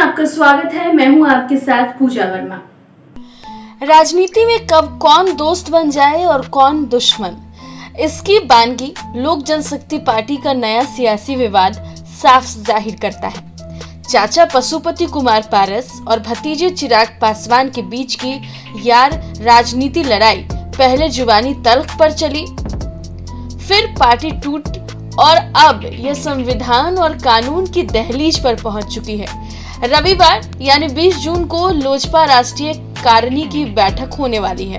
आपका स्वागत है। मैं हूं आपके साथ पूजा वर्मा। राजनीति में कब कौन दोस्त बन जाए और कौन दुश्मन, इसकी बानगी लोक जनशक्ति पार्टी का नया सियासी विवाद साफ जाहिर करता है। चाचा पशुपति कुमार पारस और भतीजे चिराग पासवान के बीच की यार राजनीति लड़ाई पहले जुबानी तल्ख पर चली, फिर पार्टी टूट और अब यह संविधान और कानून की दहलीज पर पहुंच चुकी है। रविवार यानी 20 जून को लोजपा राष्ट्रीय कारिणी की बैठक होने वाली है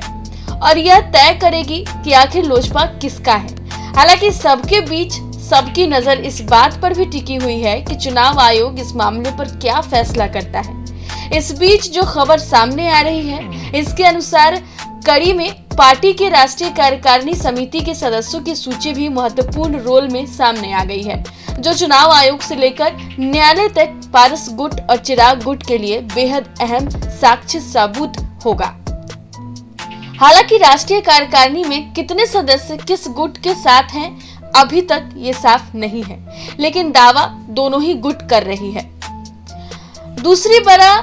और यह तय करेगी कि आखिर लोजपा किसका है। हालांकि सबके बीच सबकी नजर इस बात पर भी टिकी हुई है कि चुनाव आयोग इस मामले पर क्या फैसला करता है। इस बीच जो खबर सामने आ रही है, इसके अनुसार कड़ी में पार्टी के राष्ट्रीय कार्यकारिणी समिति के सदस्यों की सूची भी महत्वपूर्ण रोल में सामने आ गई है, जो चुनाव आयोग से लेकर न्यायालय तक पारस गुट और चिराग गुट के लिए बेहद अहम साक्ष्य साबित होगा। हालांकि राष्ट्रीय कार्यकारिणी में कितने सदस्य किस गुट के साथ हैं, अभी तक ये साफ नहीं है, लेकिन दावा दोनों ही गुट कर रही है। दूसरी बड़ा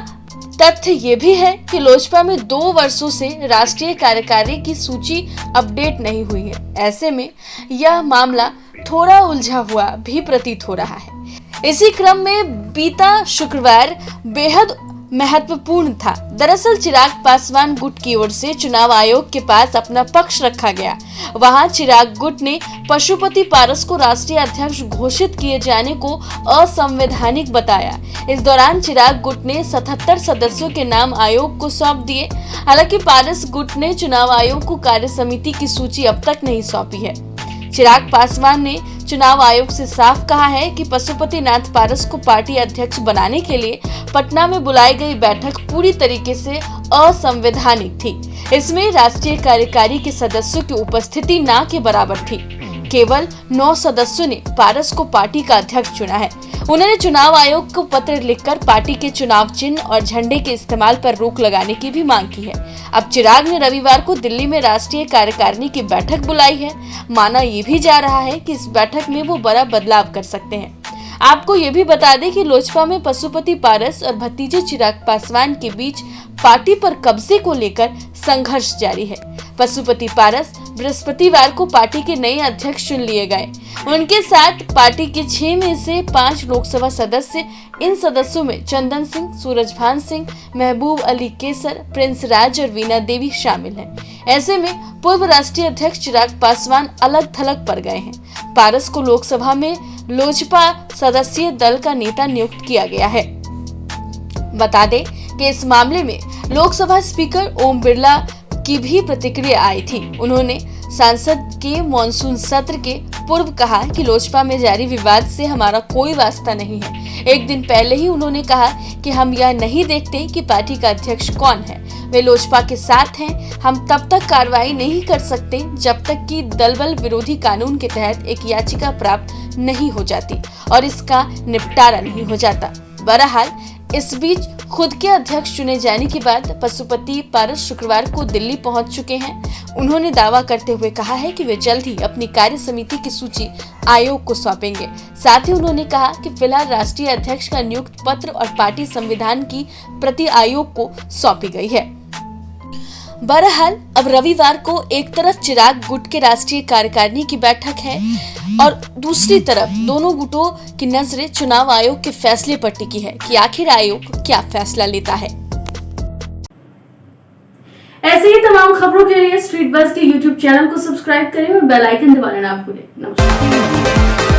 तथ्य ये भी है कि लोजपा में 2 वर्षों से राष्ट्रीय कार्यकारिणी की सूची अपडेट नहीं हुई है। ऐसे में यह मामला थोड़ा उलझा हुआ भी प्रतीत हो रहा है। इसी क्रम में बीता शुक्रवार बेहद महत्वपूर्ण था। दरअसल चिराग पासवान गुट की ओर से चुनाव आयोग के पास अपना पक्ष रखा गया। वहां चिराग गुट ने पशुपति पारस को राष्ट्रीय अध्यक्ष घोषित किए जाने को असंवैधानिक बताया। इस दौरान चिराग गुट ने 77 सदस्यों के नाम आयोग को सौंप दिए। हालांकि पारस गुट ने चुनाव आयोग को कार्य समिति की सूची अब तक नहीं सौंपी है। चिराग पासवान ने चुनाव आयोग से साफ कहा है कि पशुपति नाथ पारस को पार्टी अध्यक्ष बनाने के लिए पटना में बुलाई गई बैठक पूरी तरीके से असंवैधानिक थी। इसमें राष्ट्रीय कार्यकारिणी के सदस्यों की उपस्थिति ना के बराबर थी। केवल 9 सदस्यों ने पारस को पार्टी का अध्यक्ष चुना है। उन्होंने चुनाव आयोग को पत्र लिखकर पार्टी के चुनाव चिन्ह और झंडे के इस्तेमाल पर रोक लगाने की भी मांग की है। अब चिराग ने रविवार को दिल्ली में राष्ट्रीय कार्यकारिणी की बैठक बुलाई है। माना ये भी जा रहा है कि इस बैठक में वो बड़ा बदलाव कर सकते हैं। आपको ये भी बता दें कि लोजपा में पशुपति पारस और भतीजे चिराग पासवान के बीच पार्टी पर कब्जे को लेकर संघर्ष जारी है। पशुपति पारस बृहस्पतिवार को पार्टी के नए अध्यक्ष चुन लिए गए। उनके साथ पार्टी के 6 में से 5 लोकसभा सदस्य, इन सदस्यों में चंदन सिंह, सूरजभान सिंह, महबूब अली केसर, प्रिंस राज और वीणा देवी शामिल हैं। ऐसे में पूर्व राष्ट्रीय अध्यक्ष चिराग पासवान अलग थलग पड़ गए हैं। पारस को लोकसभा में लोजपा सदस्यीय दल का नेता नियुक्त किया गया है। बता दें कि इस मामले में लोकसभा स्पीकर ओम बिरला की भी प्रतिक्रिया आई थी। उन्होंने संसद के मॉनसून सत्र के पूर्व कहा कि लोजपा में जारी विवाद से हमारा कोई वास्ता नहीं है। एक दिन पहले ही उन्होंने कहा कि हम यह नहीं देखते कि पार्टी का अध्यक्ष कौन है, वे लोजपा के साथ हैं। हम तब तक कार्रवाई नहीं कर सकते जब तक कि दलबल विरोधी कानून के तहत एक याचिका प्राप्त नहीं हो जाती और इसका निपटारा नहीं हो जाता। बहरहाल इस बीच खुद के अध्यक्ष चुने जाने के बाद पशुपति पारस शुक्रवार को दिल्ली पहुंच चुके हैं। उन्होंने दावा करते हुए कहा है कि वे जल्द ही अपनी कार्य समिति की सूची आयोग को सौंपेंगे। साथ ही उन्होंने कहा कि फिलहाल राष्ट्रीय अध्यक्ष का नियुक्त पत्र और पार्टी संविधान की प्रति आयोग को सौंपी गई है। बहरहाल अब रविवार को एक तरफ चिराग गुट के राष्ट्रीय कार्यकारिणी की बैठक है और दूसरी तरफ दोनों गुटों की नजरें चुनाव आयोग के फैसले पर टिकी है कि आखिर आयोग क्या फैसला लेता है। ऐसे ही तमाम खबरों के लिए स्ट्रीट बज़ के YouTube चैनल को सब्सक्राइब करें और बेल आइकन दबाना ना भूलें। नमस्कार।